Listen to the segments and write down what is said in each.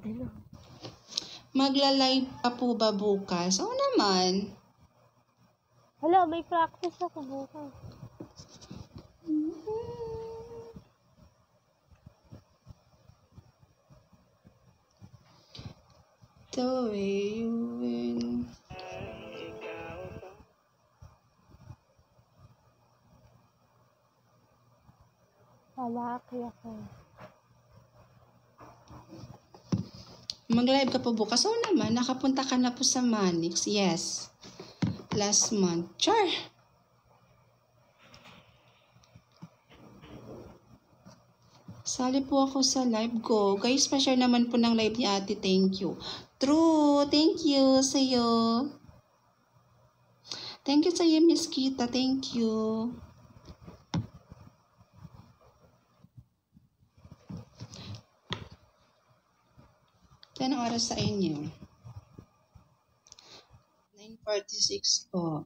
Ano? Magla-live pa po ba bukas? Oo naman. Hala, may practice ako bukas. The way you win. Lalaki ako. Mag-live ka po bukas? Oo naman. Nakapunta ka na po sa Manix. Yes. Last month. Char! Sali po ako sa live ko. Guys, pa-share naman po ng live ni ate. Thank you. True. Thank you sa'yo. Thank you sa'yo, Miss Kita. Thank you. Yan ang oras sa inyo. 9:46 po.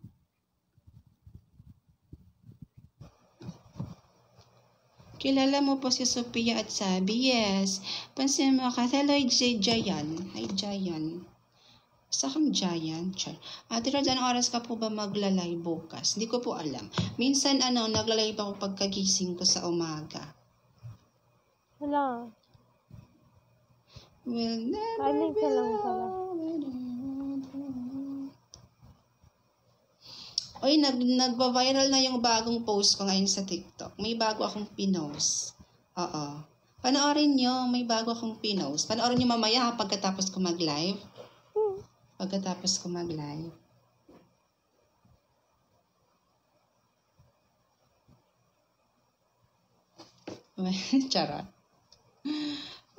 Kilala mo po si Sophia at Sabi? Yes. Pansin mo ka. Hello, Jayan. Hi, Jayan. Basta kang Jayan. Char. Ate Rod, anong oras ka po ba maglalay bukas? Hindi ko po alam. Minsan, naglalay pa ako pagkagising ko sa umaga. Hala. Will never Kainin be ka lang pala. Oy, nagba-viral na yung bagong post ko ngayon sa TikTok. May bago akong pinost. Oo. Panoorin nyo, may bago akong pinost. Panoorin nyo mamaya pagkatapos ko mag-live. Pagkatapos ko mag-live. Charot.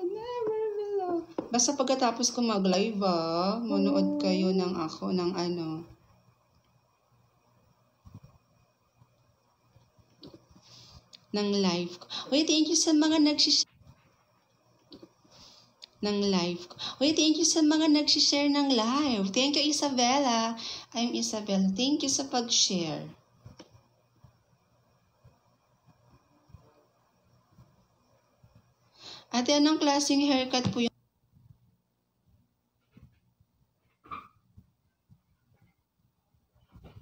Never below. Basta pagkatapos ko mag-live, manood kayo ng ng live ko. Uy, thank you sa mga ng live ko. Uy, thank you sa mga nag-share ng live. Thank you, Isabella. I'm Isabella. Thank you sa pag-share. Ate, anong klaseng haircut po yung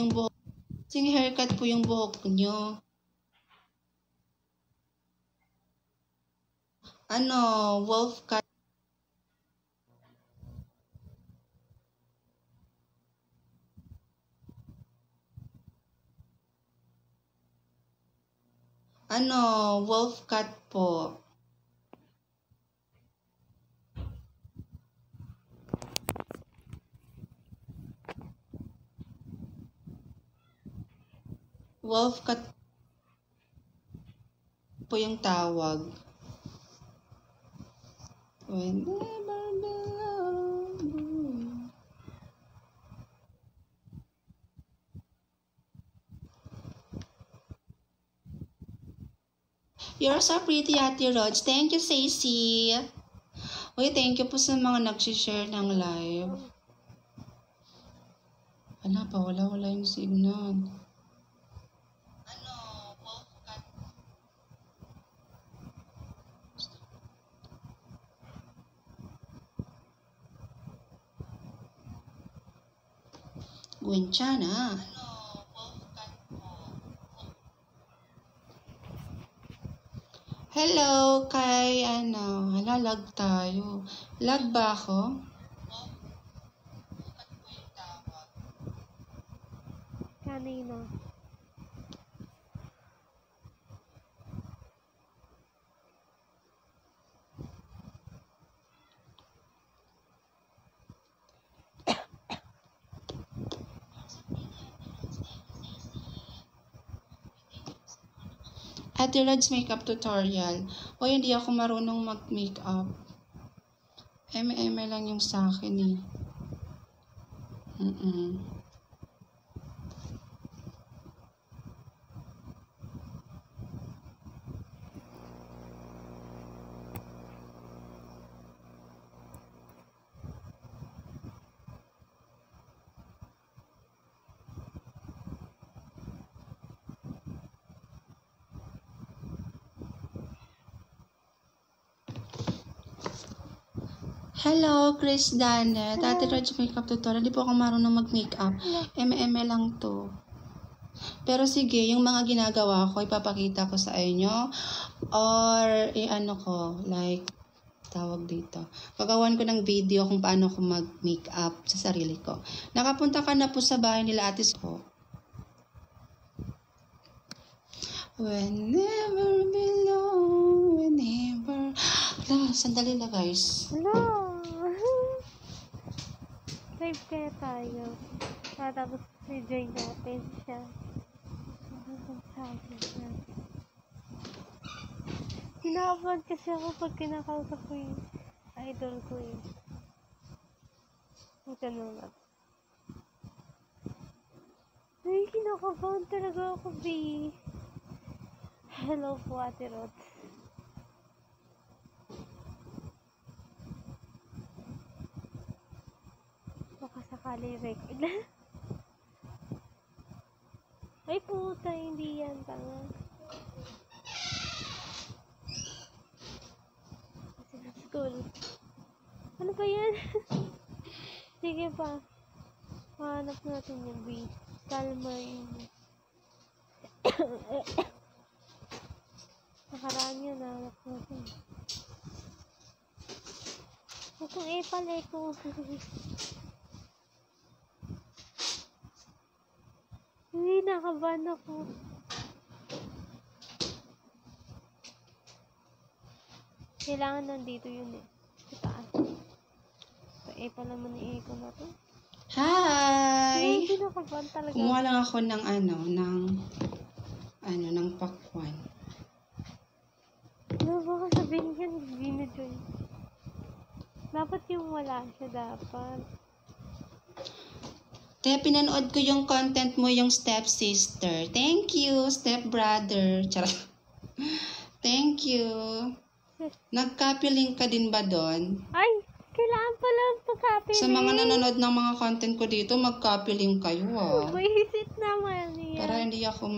buhok? Klaseng haircut po yung buhok nyo? Wolf cut? Wolf cut po. Wolf cut po yung tawag. Whenever below. You're so pretty, Ate Rog. Thank you, Stacey. Uy, thank you po sa mga nag-share ng live. Wala yung signal. Wolf cut. Gwenchana. Hello, kay lag tayo. Lag ba ako? Kanina. Ate Rod's makeup tutorial. O, hindi ako marunong mag-makeup. Eme lang yung sa akin eh. Hello, Chris Danet. Hello. Ate Raj Makeup Tutorial. Hindi po ako marunong mag-makeup. MM lang to. Pero sige, yung mga ginagawa ko, ipapakita ko sa inyo. Or, ano ko, like, tawag dito. Gagawan ko ng video kung paano ko mag-makeup sa sarili ko. Nakapunta ka na po sa bahay nila ate ko. Whenever below, whenever... Sandali na guys. Hello! Live kaya tayo. Tapos i-join natin siya. Kinakabahan kasi ako pag kinakausap ko yung idol ko eh. Ang ganun lang. Ay, kinakabahan talaga ako, B. Hello po, Ate Rod. Baka sakali record. Ay, puta, hindi yan. Tanga. Kasi na school. Ano ba yan? Sige pa. Mahanap natin yung B. Kalma yun. Nakaraan yun, nahanap natin. Huwag kong epal ko. Hindi, nakaban ako. Kailangan nandito yun eh. Sa taas. Sa epal naman ni Eko na to. Hi! Hindi, nakaban talaga. Kumuha lang ako ng ng pakwan. Ano baka sabihin yan, hindi na join. Dapat yung wala siya dapat. Kaya pinanood ko yung content mo, yung stepsister. Thank you, stepbrother. Charot. Thank you. Nag-copy link ka din ba doon? Ay! Kailangan pala pag-copy Sa mga nanonood ng mga content ko dito, mag-copy link kayo May hisit naman yan. Para hindi ako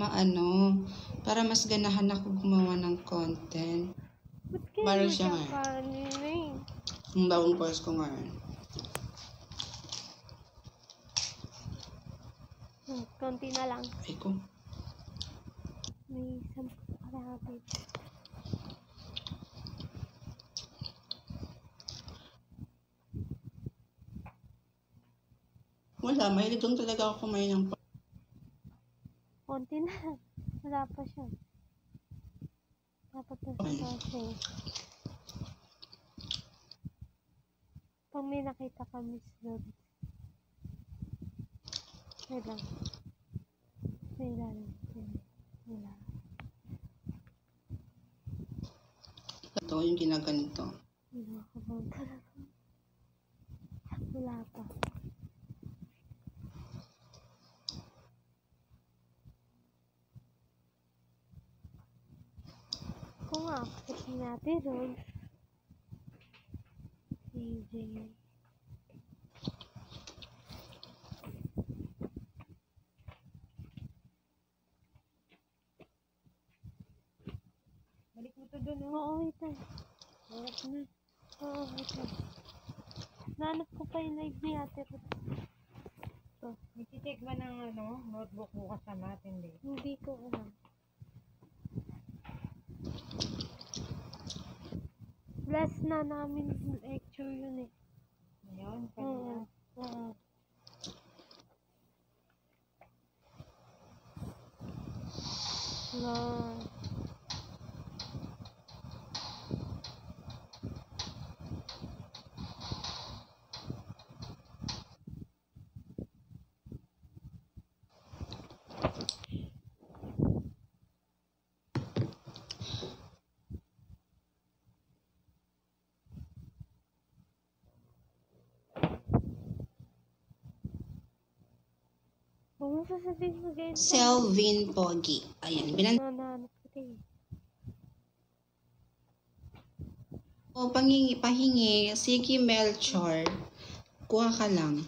para mas ganahan ako gumawa ng content. Ba't kaya Para siya kanina eh? Ang bagong post ko ngayon. Konti na lang. Ay ko. May 10 kalahati. Wala, mahilig lang talaga ako kumain ng Konti na. Wala pa siya. Dapat na siya kasi. Pag may nakita ka, Miss Lord. Wait lang. Wala. Ito, yung ginaganito. Nakakabang talaga. Wala pa. Kung access natin ron. CJ. Balik mo to dun, oh. Oo, wait lang. Harap na. Oo, wait lang. Nahanap ko pa yung live ni Ate Ruth. Iti-check ba ng notebook bukas sa math? Hindi ko alam. Bless na namin lecture yun eh. Ngayon, Oo. kanina. Oo. Wow. Huwag mo sasabihin mo ganyan. Selvin Pogi. Ayan, Nahanap ko eh. pahingi. Sige, Melchor. Kuha ka lang.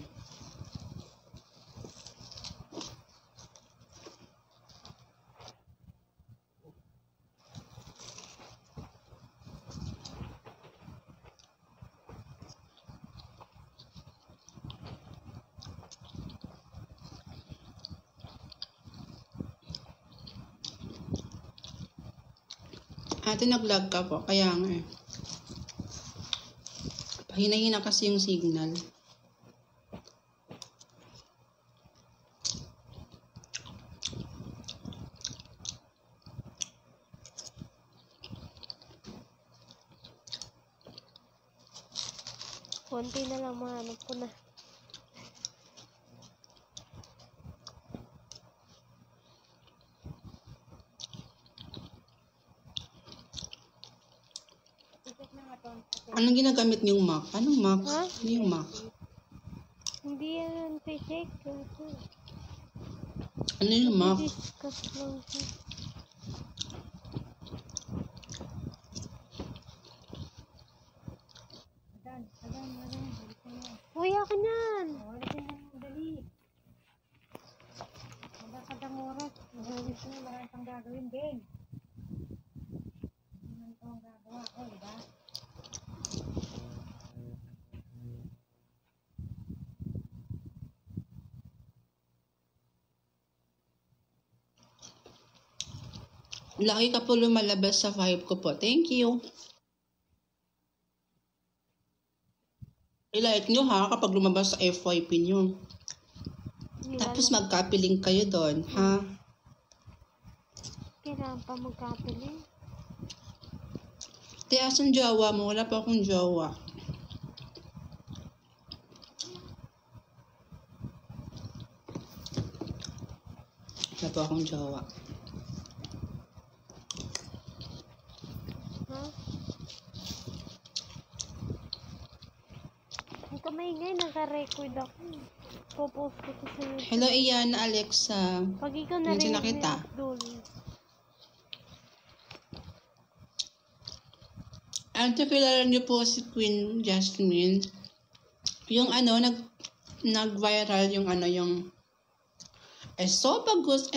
Ate, nag-lag ka po. Kaya nga eh. Pahina-hina kasi yung signal. Konti na lang mahanap ko na. Titik na nga to. Anong ginagamit niyong Mac? Anong Mac? Ha? Ano yung Mac? Hindi yan anti-check. Ano yung Mac? Discuss lang siya. Adan. Balikin mo. Uy, akin yan! Balikin mo yung dali. Mabasag ang oras. Balikin mo, marami pang gagawin din. Ano ito ang gagawa ko, diba? Laki ka po lumalabas sa vibe ko po. Thank you. I-like nyo ha kapag lumabas sa FYP nyo. Tapos magkapiling kayo doon, ha? Kailangan pa magkapili. Te, asan jowa mo? Wala pa akong jowa. Wala pa akong jowa. Ha? Ang kamay naka-record ako. Popost ko to sa YouTube. Hello, Ian, Alexa. Pag ikaw Nandiyan na narinig kita. doon. Ante, kilala niyo po si Queen Jasmine. Yung ano, nag-viral yung ano, yung esophagus.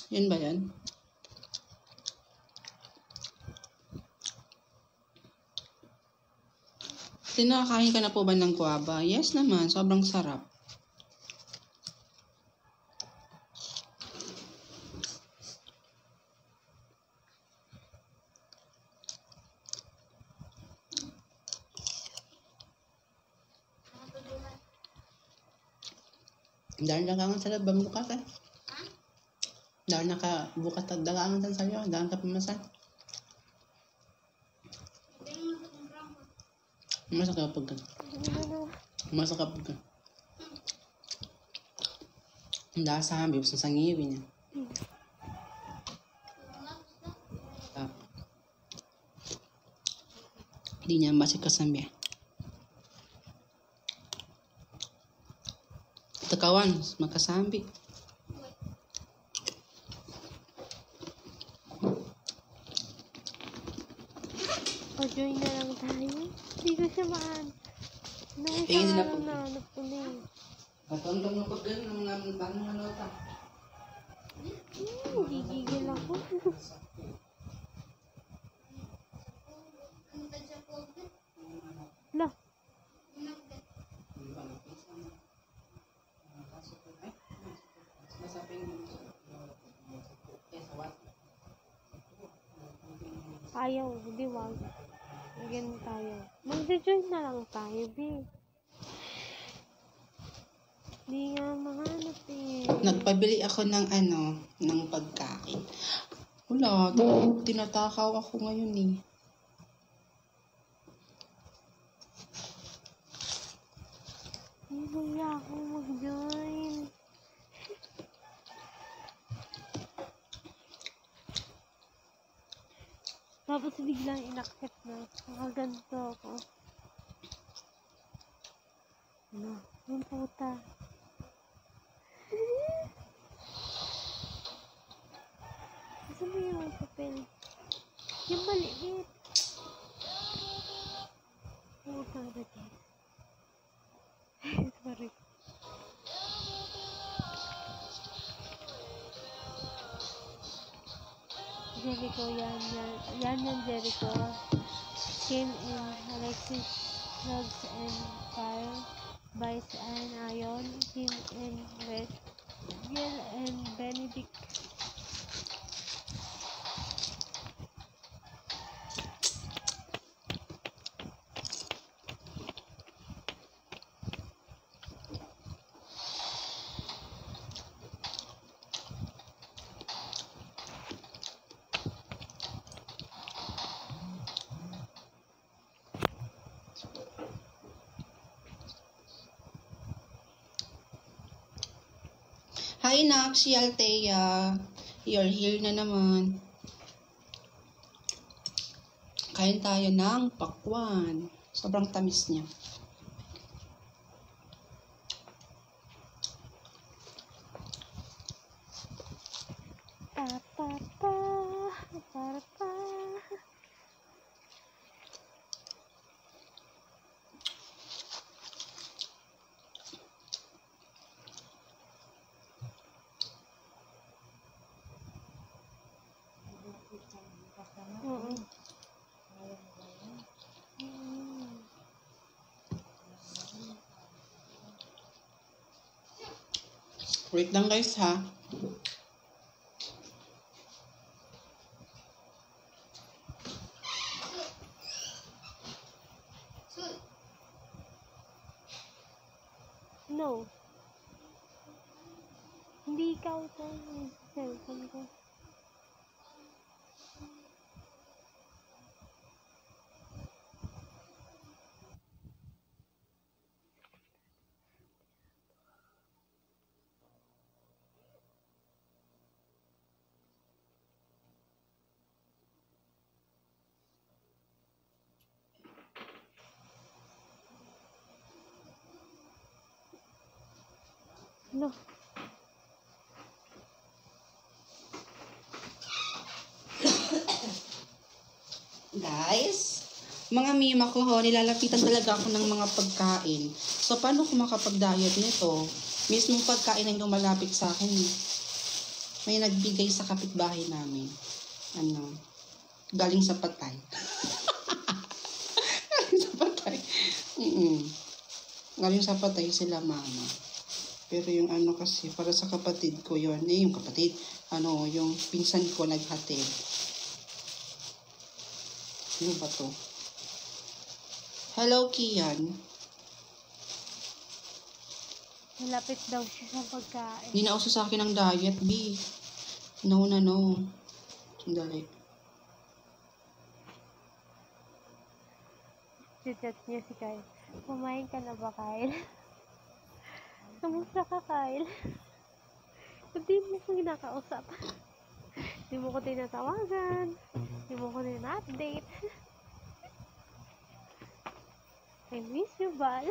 Yun ba yan? Tinakain ka na po ba ng guava? Yes naman, sobrang sarap. Dahil nakaangan sa labang bukas eh. Dahil nakabukas at dalaangan sa sa'yo. Dahil ka pamasan. Masa ka pagka. Masa ka pagka. Dahil sa hambi, sa sangiwi niya. Hindi niya masik kasambi. Kawan, makasambi. O-join na lang tayo. Hindi ko siya maan. Nung Tingin isang na araw po. na hanap ko na eh. Matandang mo pag gano'n, ng ano ta. Gigigil ako. Lah. Ayaw, di wag. Ganun tayo. Mag-join na lang tayo, di. Di nga mahanap eh. Nagpabili ako ng ano, ng pagkain. Wala, tinatakaw ako ngayon eh. Hindi ako mag-join. Tapos biglang inaccept na. Nakaganto ako. Ano? Yung puta. Saan mo yung papel? Yung maliit. Puta na dyan. Sorry. Jericho, yan Jericho. Kim and Alexis, Drugs and Fire, Vice and Ion, Kim and Red, Jill and Benedict. Hi, Nakshi Althea. You're here na naman. Kain tayo ng pakwan. Sobrang tamis niya. Pa. Oo. Wait lang guys ha. No. Hindi ikaw to. Yung cellphone ko. No. Guys, mga mima ko ho, nilalapitan talaga ako ng mga pagkain. So, paano ko makapag-diet nito? Mismong pagkain ang lumalapit sa akin. May nagbigay sa kapitbahay namin. Galing sa patay. Galing sa patay. Galing sa patay sila mama. Pero yung kasi, para sa kapatid ko yun. Yung kapatid, yung pinsan ko naghatid. Ano ba to? Hello, Kian. Malapit daw siya sa pagkain. Hindi na uso sa akin ang diet, B. No na no. Sandali. Chat niya si Kyle. Kumain ka na ba, Kyle? Kamusta ka, Kyle? Hindi mo ko kinakausap. Hindi mo ko tinatawagan. Hindi mo ko tina-update. I miss you, Bal.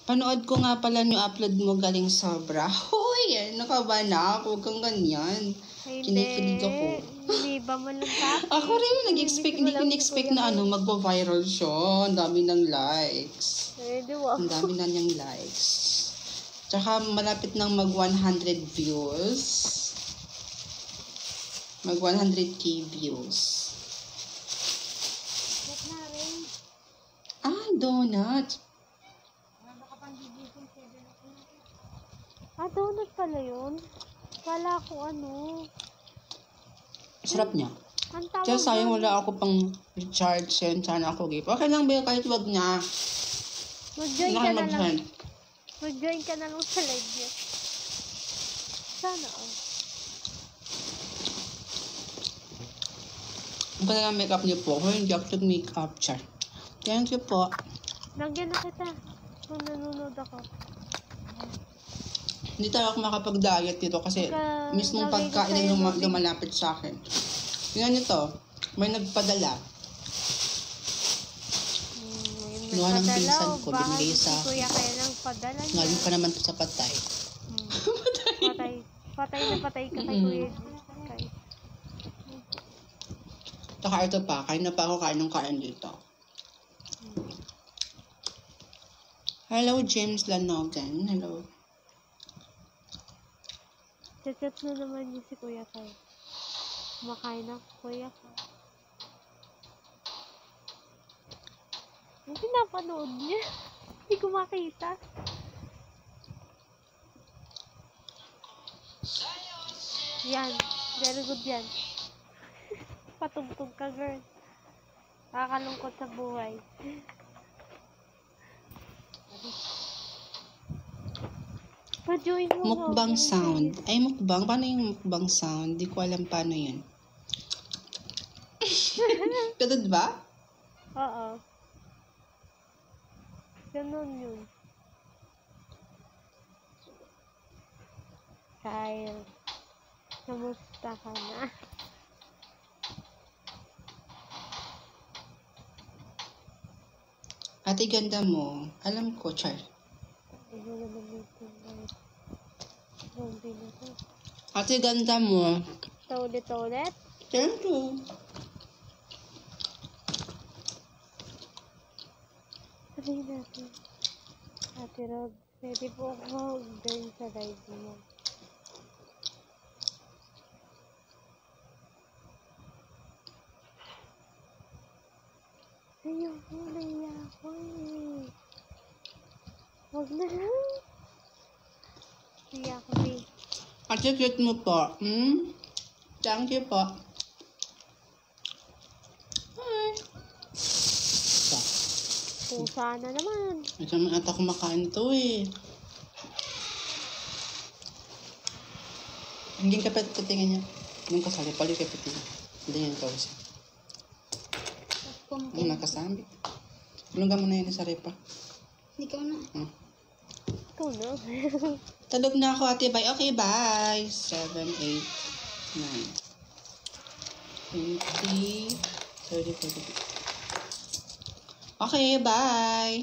Panood ko nga pala yung upload mo galing sobra. Hoy, ano ka ba na? Huwag kang ganyan. Kinikilig ako. Hindi ba man lang tapos? Ako rin, hindi ko in-expect na magpa-viral siya. Ang dami ng likes. Di ba? Ang dami na niyang likes. Tsaka malapit nang mag 100 views. Mag 100k views. Donut. Donut pala yun. Kala ko Sarap niya. Ang tawag Kaya sayang doon. wala ako pang recharge. Sana ako gift. Okay lang ba kahit wag na. Mag-join ka na lang. Mag-join ka na lang sa live niya. Sana Ang pala ng makeup niyo po. Hoy, hindi ako makeup char. Thank you po. Lagyan na kita. Kung nanonood ako. Hindi tayo ako makapag-diet dito kasi mismong pagkain ang lumalapit sa akin. Tingnan nyo to. May nagpadala. Kinuha ng pinsan ko. Binigay sa akin. Kuya kaya lang padala niya. Ngayon pa naman to sa patay. Patay na patay ka kay Kuya. Tsaka ito pa. Kain na pa ako kain dito. Hello, James Lanogan. Hello. Chat na naman niya si Kuya Kai. Kumakain na Kuya Kai. Ang pinapanood niya. Hindi ko makita. Yan. Very good yan. Patugtog ka, girl. Nakakalungkot sa buhay. Pa-join mo. Mukbang sound. Ay, mukbang? Paano yung mukbang sound? Di ko alam paano yun. Ganun ba? Oo. Ganun yun. Kyle. Kamusta ka na? Ate, ganda mo. Alam ko, Char. Hindi naman ito. Zombie na to. Ate, ganda mo. Ulit-ulit? Thank you. Sabihin natin. Ate Rod, pwede po ako mag-join sa live mo. Ayoko, naiya ako eh. Huwag na lang. Naiya ako eh. Ate, cute mo po. Thank you po. Hi. Pusa na naman. Ito naman ata kumakain to eh. Hindi ka pa katingan niya. Yung kasali, pali ka patingan. Hindi yan kausin. Yung nakasambi. Tulungan mo na yun sa repa. Ikaw na. Ikaw na. Talog na ako, ate. Bye. Okay, bye. 7, 8, 9, 20, 30, 40. Okay, bye.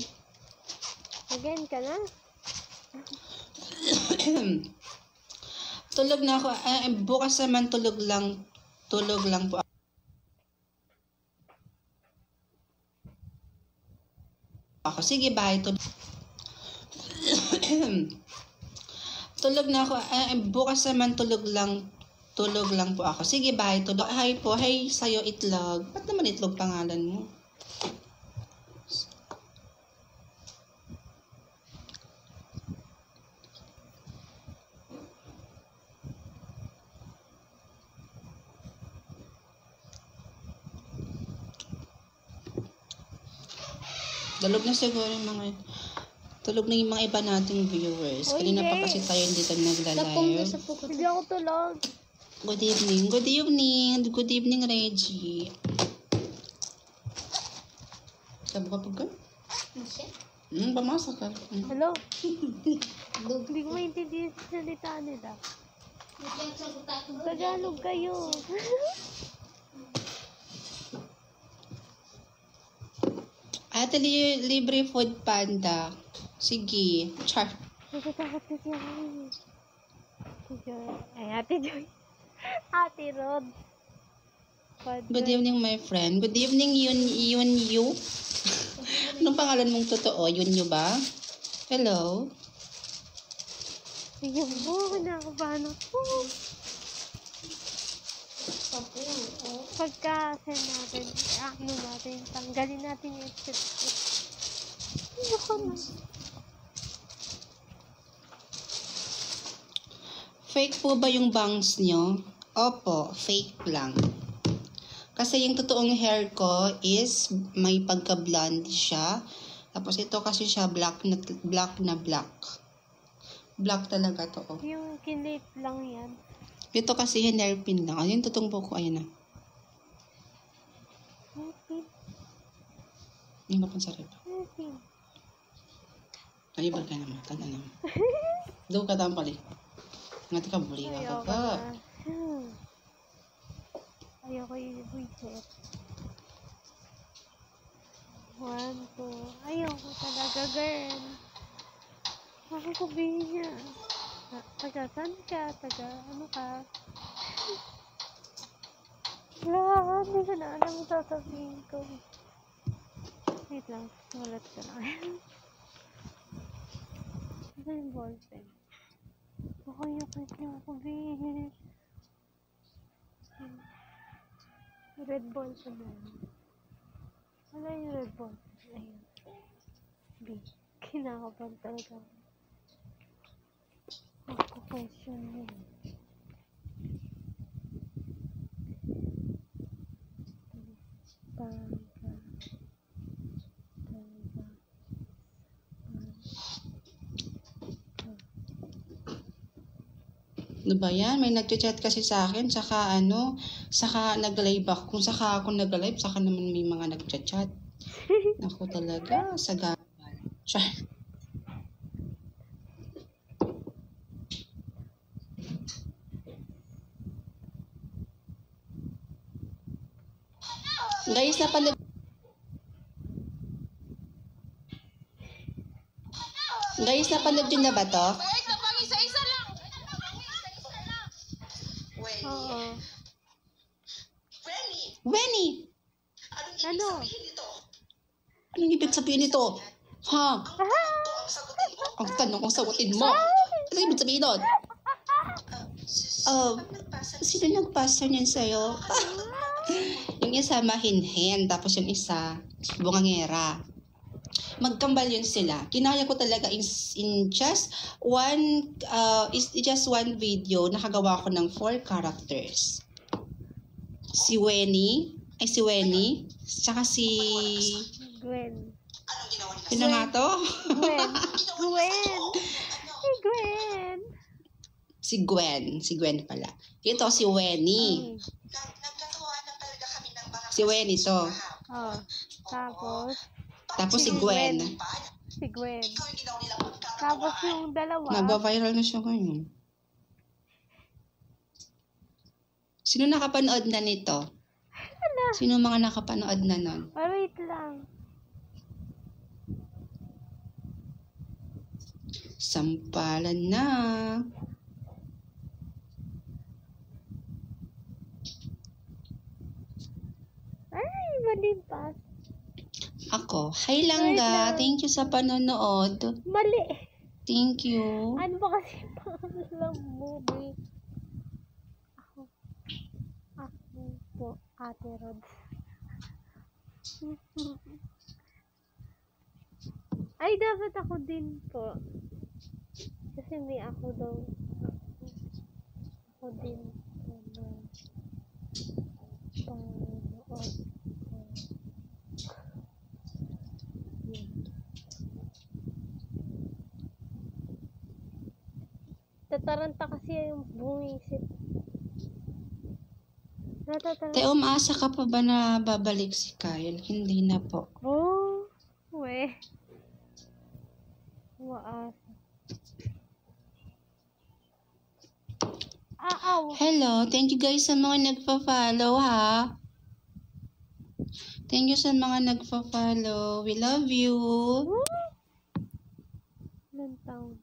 Again ka na? Tulog na ako. Bukas naman tulog lang. Tulog lang po. Ako. Sige, bye. Tulog na ako. Bukas naman tulog lang. Tulog lang po ako. Sige, bye. Tulog. Hi po. Hi sa'yo, itlog. Ba't naman itlog pangalan mo? Tulog na siguro yung mga... Tulog na yung mga iba nating viewers. Oh, Kanina pa hindi. kasi tayo dito naglalive. Hindi ako tulog. Good evening. Good evening. Good evening, Reggie. Sabi ka pagka? Pamasa ka. Hello? Hindi ko maintindihan sa salita nila. Tagalog kayo. Ate, libre food panda. Sige. Char. Natatakot kasi ako eh. Ate Joy. Ay, Ate Joy. Ate Rod. Good evening, my friend. Good evening, Yun you. Anong pangalan mong totoo? Yun you ba? Hello? Sige po, nakakabahan ako. Pagka-send natin, natin, tanggalin natin yung headset. Ayoko na. Fake po ba yung bangs nyo? Opo, fake lang. Kasi yung totoong hair ko is may pagka-blonde siya. Tapos ito kasi siya black na black. Black talaga to. Oh. Yung kinlip lang yan. Ito kasi hairpin lang. Ayun, totoong buko. Ayun na. Hairpin. Yung ba pang sarap? Hairpin. Ay, iba ka naman. Tanda naman. Doon ka tampali. Ngati ka buli ka Ayoko pa. na. Ayoko yung widget. 1, 2. Ayoko talaga, girl. Ako sabihin niya. Taga saan ka? Taga ano ka? Wala, hindi ko na alam ang sasabihin ko. Wait lang, sulat ko lang. Ano yung ballpen? Ako yung kahit niya ako, bihin. Red ballpen na yun. Wala yung red ballpen. Ayun. B. Kinakapan talaga. Question yun. Ano ba yan? May nagchat kasi sa akin, saka nag-live ako. Kung saka ako nag-live, saka naman may mga nagchat. Ako talaga, sagabal. Char. Guys, napanood nyo na ba to? Oo. Wenny! Ano? Anong ibig sabihin nito? Ha? Ang tanong kong sagutin mo. Ano ibig sabihin nun? Sino nagpasa niyan sa'yo? Yung isa mahinhin, tapos yung isa bungangera. Magkambal yun sila. Kinaya ko talaga in just one video, nakagawa ko ng 4 characters. Si Wenny, tsaka si... Gwen. Sino nga to? Gwen. Si Gwen. Si Gwen pala. Ito si Wenny. Si Wenny to. Oh. Tapos si Gwen. Tapos yung dalawa. Nagba-viral na siya ngayon. Sino nakapanood na nito? Sino mga nakapanood na nun? Wait lang. Sampalan na. Ay, malimpas. Ako. Hi Langga. Thank you sa panonood. Mali. Thank you. Ano ba kasi pangalan mo, babe? Ako po, Ate Rods. Ay, dapat ako din po. Kasi may ako daw. Ako din po na panood. Tataranta kasi yung bumisip. Te, umaasa ka pa ba na babalik si Kyle? Hindi na po. Oh, we. Waas. Hello, thank you guys sa mga nagpa-follow ha. Thank you sa mga nagpa-follow. We love you. Ilang taon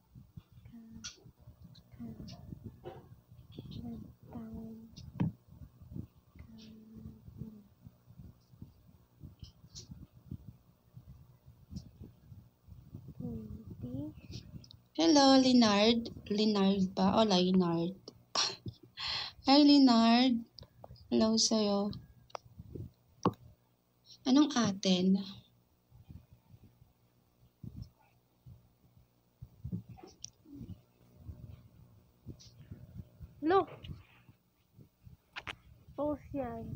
Hello, Leonard. Leonard ba? O, Leonard. Hi, Leonard. Hello sa'yo. Anong atin? Look. Post yan.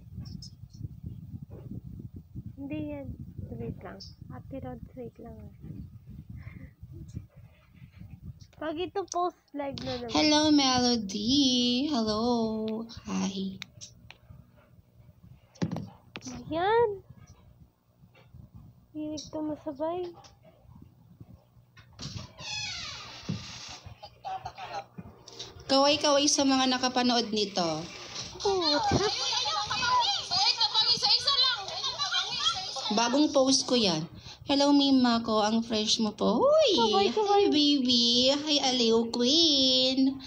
Hindi yan. Wait lang. Ate Rod, wait lang. Pag ito post live na naman. Hello, Melody. Hello. Hi. Yan. Hilig ko masabay. Kaway-kaway sa mga nakapanood nito. Bagong post ko yan. Hello, Mima ko. Ang fresh mo po. Uy! Hi, baby. Hi, Aliw Queen.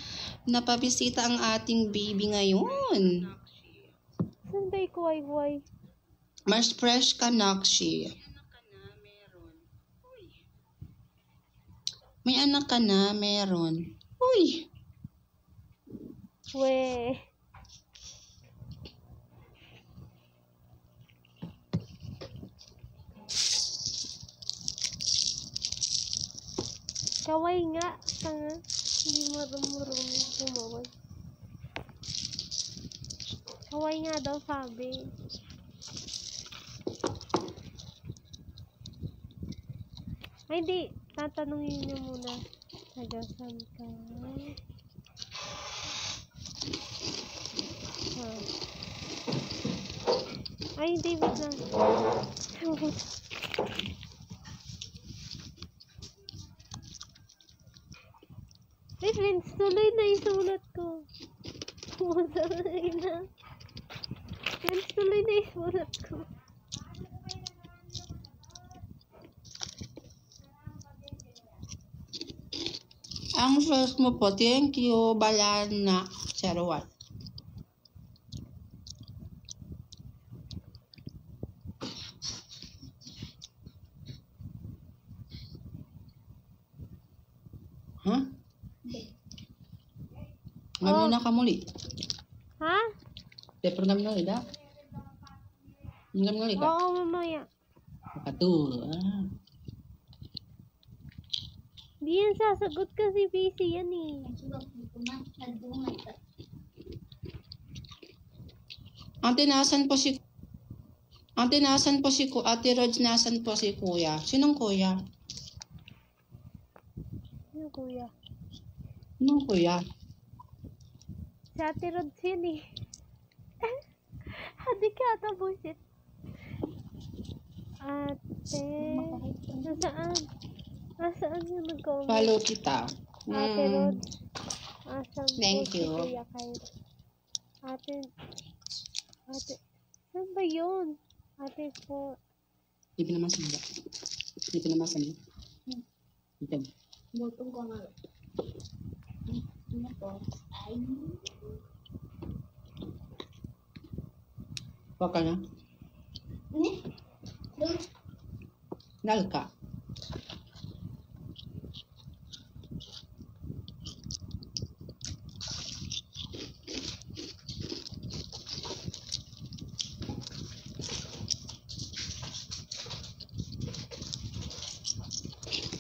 Napabisita ang ating baby ngayon. Saan ba ikuway-kuway? Mas fresh ka, Nakshi. May anak ka na, meron. Uy! We. Kaway nga. Tanga. Hindi marunong kumaway. Kaway nga daw sabi. Ay, hindi. Tatanungin niyo muna. Taga-san ka? Ay, hindi. Wait lang. Ay, friends, tuloy na isulat ko. Pumunta na. Friends, tuloy na isulat ko. Ang first mo po, thank you, Balana. 01. Ha? Ngam na ka muli. Ha? Pero ngam na ida. Ngam na ka. Oo, mamaya. Patu. Di yan sasagot kasi busy yan eh. Ate, nasan po si... Ate, nasan po si... Ate Rods, nasan po si Kuya? Sinong Kuya? Ano kuya? Sinong Kuya? Si Ate Rods yan eh. Hadi ka ata bullshit. Ate... Nasaan? Nasaan yung nag-comment? Follow kita. Ate Rods. Asan Thank po you. si Kuya Kyle? Ate... Saan ba yun? Ate po... Hindi ko naman sanda. Hindi ko naman sanda. Ito. Botong ko nga. Ano to? Ay. Baka na. Nalka.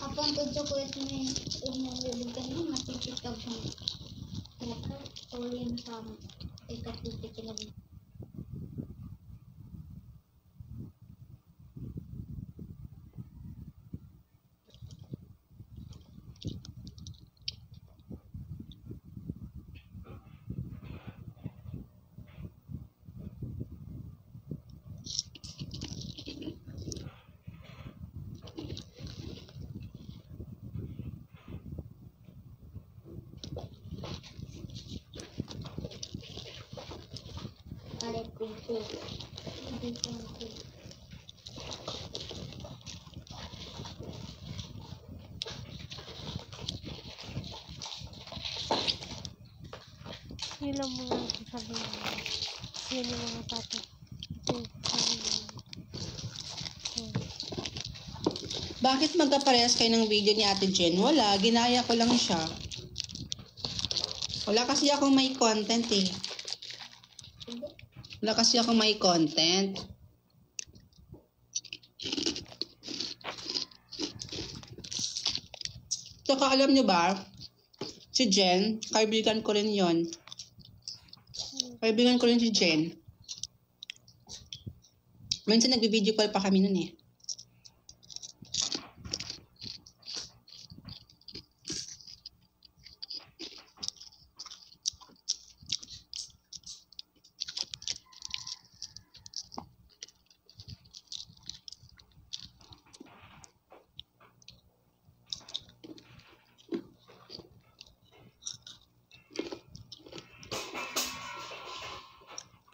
Apa ang chocolate ni umulog mo matipikab sa naka ulit sa ikaputi kinabig. Alay kumpul. Hindi kumpul. Yun lang muna sasabihin mo. Yun yung mga tapos. Bakit magkaparehas kayo ng video ni Ate Jen? Wala, ginaya ko lang siya. Wala kasi akong may content eh. Wala kasi akong may content. Saka alam nyo ba, si Jen, kaibigan ko rin yon. Kaibigan ko rin si Jen. Minsan nagbi-video call pa kami nun eh.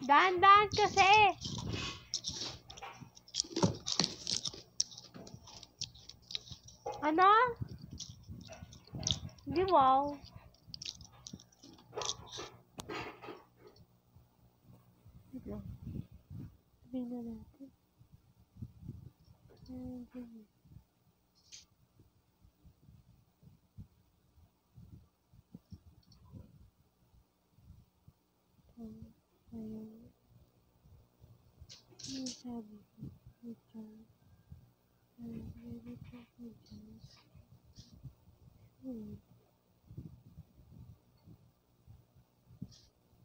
Dahan-dahan kasi! Ano? Di wow. Wait lang. Sabihin na natin. Ayun. Ano sabi ko? Wait lang.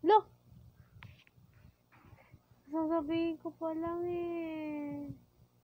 Lo! Sasabihin ko pa lang eh.